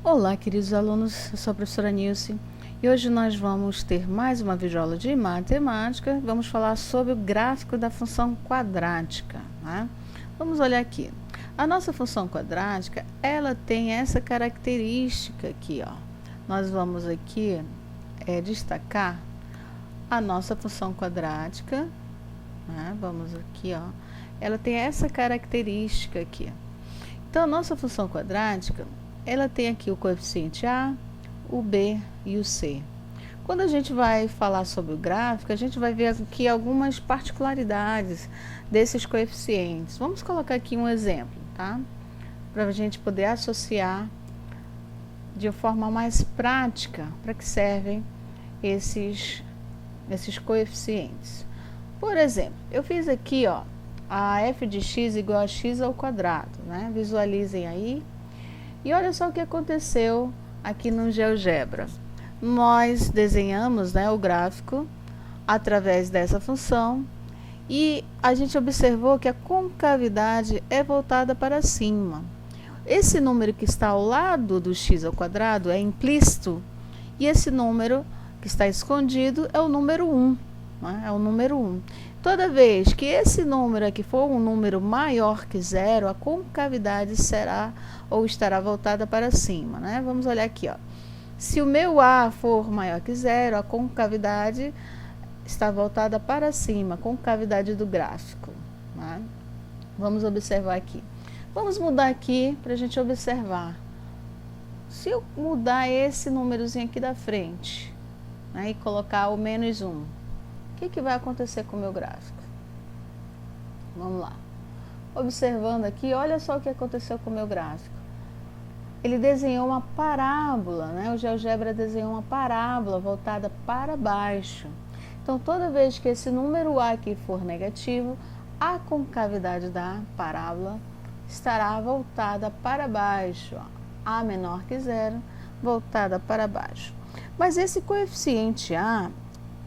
Olá, queridos alunos, eu sou a professora Nilce e hoje nós vamos ter mais uma videoaula de matemática. Vamos falar sobre o gráfico da função quadrática, né? Vamos olhar aqui. A nossa função quadrática, ela tem essa característica aqui, ó. Nós vamos aqui destacar a nossa função quadrática, né? Vamos aqui, ó. Ela tem essa característica aqui. Então, a nossa função quadrática, ela tem aqui o coeficiente A, o B e o C. Quando a gente vai falar sobre o gráfico, a gente vai ver aqui algumas particularidades desses coeficientes. Vamos colocar aqui um exemplo, tá? Para a gente poder associar de forma mais prática para que servem esses coeficientes. Por exemplo, eu fiz aqui, ó, a f de x igual a x ao quadrado, né? Visualizem aí. E olha só o que aconteceu aqui no GeoGebra. Nós desenhamos, né, o gráfico através dessa função e a gente observou que a concavidade é voltada para cima. Esse número que está ao lado do x ao quadrado é implícito e esse número que está escondido é o número 1. Né? É o número 1. Toda vez que esse número aqui for um número maior que zero, a concavidade será ou estará voltada para cima, né? Vamos olhar aqui, ó. Se o meu A for maior que zero, a concavidade está voltada para cima, a concavidade do gráfico, né? Vamos observar aqui. Vamos mudar aqui para a gente observar. Se eu mudar esse númerozinho aqui da frente, né, e colocar o menos 1, o que vai acontecer com o meu gráfico? Vamos lá. Observando aqui, olha só o que aconteceu com o meu gráfico. Ele desenhou uma parábola, né? O GeoGebra desenhou uma parábola voltada para baixo. Então, toda vez que esse número A aqui for negativo, a concavidade da parábola estará voltada para baixo. Ó. A menor que zero, voltada para baixo. Mas esse coeficiente A,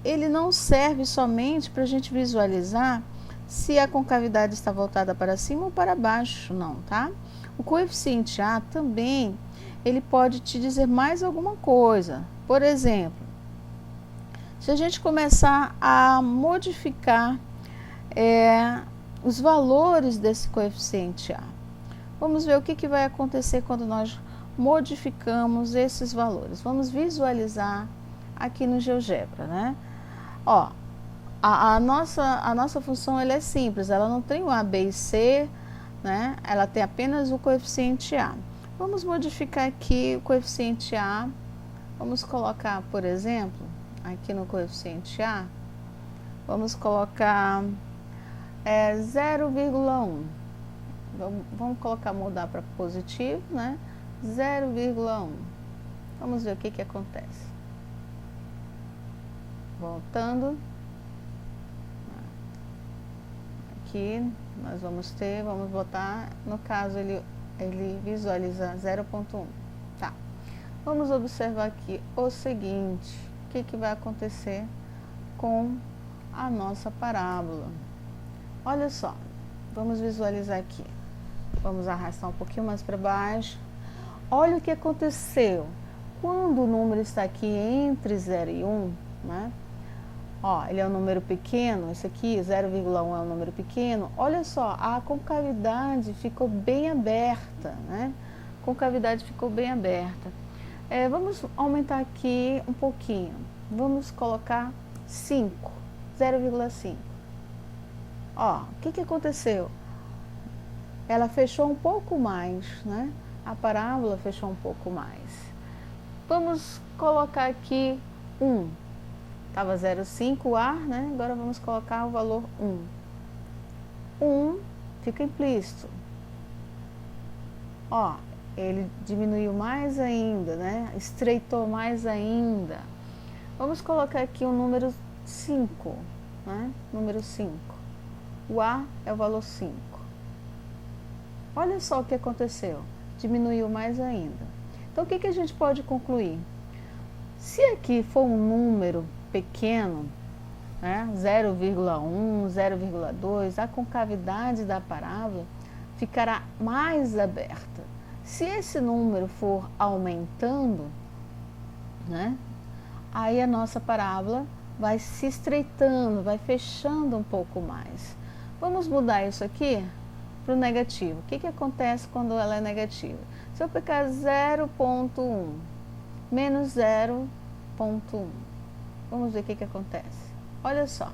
ele não serve somente para a gente visualizar se a concavidade está voltada para cima ou para baixo, não, tá? O coeficiente A também, ele pode te dizer mais alguma coisa. Por exemplo, se a gente começar a modificar os valores desse coeficiente A, vamos ver o que vai acontecer quando nós modificamos esses valores. Vamos visualizar aqui no GeoGebra, né? Ó, a nossa função ela é simples, ela não tem o A, B e C, né? Ela tem apenas o coeficiente A. Vamos modificar aqui o coeficiente A. Vamos colocar, por exemplo, aqui no coeficiente A, vamos colocar 0,1. Vamos colocar, mudar para positivo, né? 0,1. Vamos ver o que acontece. Voltando. Aqui nós vamos botar, no caso ele visualiza 0,1. Tá. Vamos observar aqui o seguinte, o que vai acontecer com a nossa parábola. Olha só, vamos visualizar aqui. Vamos arrastar um pouquinho mais para baixo. Olha o que aconteceu. Quando o número está aqui entre 0 e 1, né? Ó, ele é um número pequeno, esse aqui, 0,1 é um número pequeno. Olha só, a concavidade ficou bem aberta, né? A concavidade ficou bem aberta. Vamos aumentar aqui um pouquinho. Vamos colocar 5, 0,5. Ó, o que aconteceu? Ela fechou um pouco mais, né? A parábola fechou um pouco mais. Vamos colocar aqui 1. Estava 0,5 o ar, né? Agora vamos colocar o valor 1. 1 fica implícito. Ó, ele diminuiu mais ainda, né? Estreitou mais ainda. Vamos colocar aqui o número 5, né? Número 5. O A é o valor 5. Olha só o que aconteceu. Diminuiu mais ainda. Então, o que a gente pode concluir? Se aqui for um número pequeno, né, 0,1, 0,2, a concavidade da parábola ficará mais aberta. Se esse número for aumentando, né, aí a nossa parábola vai se estreitando, vai fechando um pouco mais. Vamos mudar isso aqui para o negativo. O que acontece quando ela é negativa? Se eu pegar 0,1 menos 0,1, vamos ver o que acontece. Olha só,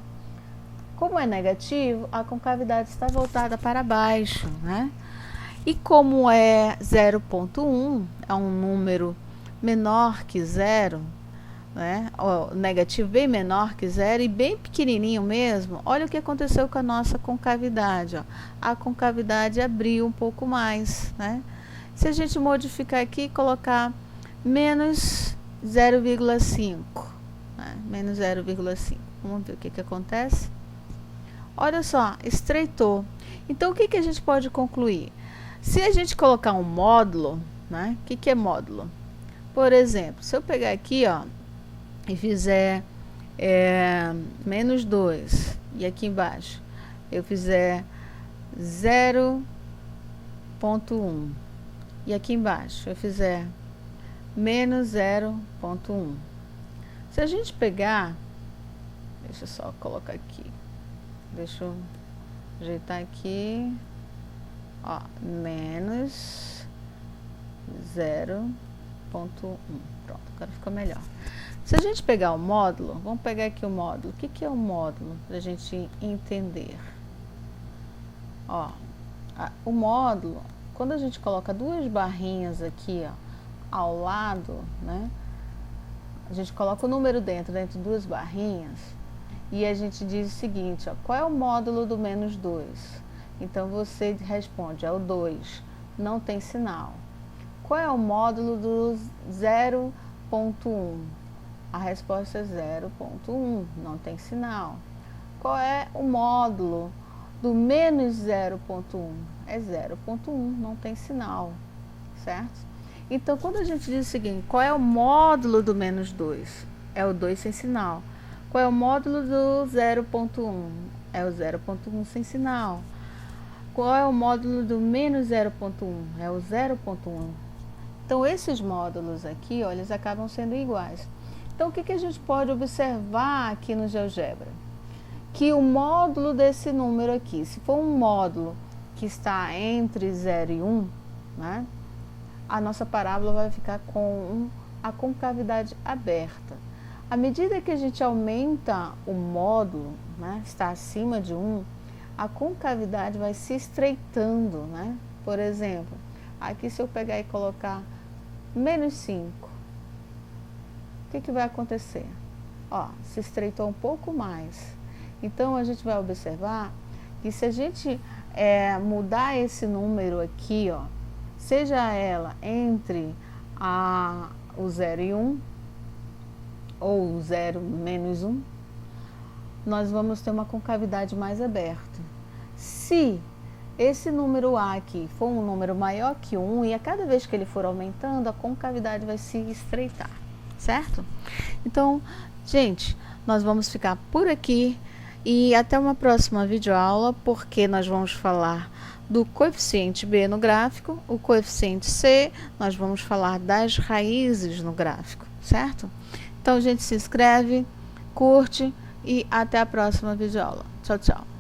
como é negativo, a concavidade está voltada para baixo, né? E como é 0,1, é um número menor que zero, né? O negativo bem menor que zero e bem pequenininho mesmo, olha o que aconteceu com a nossa concavidade, ó. A concavidade abriu um pouco mais, né? Se a gente modificar aqui e colocar menos 0,5, né? Menos 0,5, vamos ver o que acontece. Olha só, estreitou. Então, o que a gente pode concluir? Se a gente colocar um módulo, né? O que é módulo? Por exemplo, se eu pegar aqui, ó, e fizer menos 2, e aqui embaixo eu fizer 0,1, e aqui embaixo eu fizer menos 0,1. Se a gente pegar, deixa eu só colocar aqui, deixa eu ajeitar aqui, ó, menos 0,1. Pronto, agora ficou melhor. Se a gente pegar o módulo, vamos pegar aqui o módulo. O que é o módulo? Para a gente entender. Ó, o módulo, quando a gente coloca duas barrinhas aqui, ó, ao lado, né? A gente coloca o número dentro de duas barrinhas e a gente diz o seguinte, ó, qual é o módulo do menos 2? Então você responde, é o 2, não tem sinal. Qual é o módulo do 0,1? A resposta é 0,1, não tem sinal. Qual é o módulo do menos 0,1? É 0,1, não tem sinal, certo? Então, quando a gente diz o seguinte, qual é o módulo do menos 2? É o 2 sem sinal. Qual é o módulo do 0,1? É o 0,1 sem sinal. Qual é o módulo do menos 0,1? É o 0,1. Então, esses módulos aqui, ó, eles acabam sendo iguais. Então, o que a gente pode observar aqui no GeoGebra? Que o módulo desse número aqui, se for um módulo que está entre 0 e 1, né, a nossa parábola vai ficar com a concavidade aberta. À medida que a gente aumenta o módulo, né, está acima de 1, a concavidade vai se estreitando, né? Por exemplo, aqui se eu pegar e colocar menos 5, o que vai acontecer? Ó, se estreitou um pouco mais. Então, a gente vai observar que se a gente mudar esse número aqui, ó, seja ela entre o 0 e 1, ou o 0 menos 1, nós vamos ter uma concavidade mais aberta. Se esse número A aqui for um número maior que 1, e a cada vez que ele for aumentando, a concavidade vai se estreitar, certo? Então, gente, nós vamos ficar por aqui e até uma próxima videoaula, porque nós vamos falar do coeficiente B no gráfico, o coeficiente C, nós vamos falar das raízes no gráfico, certo? Então, gente, se inscreve, curte e até a próxima videoaula. Tchau, tchau.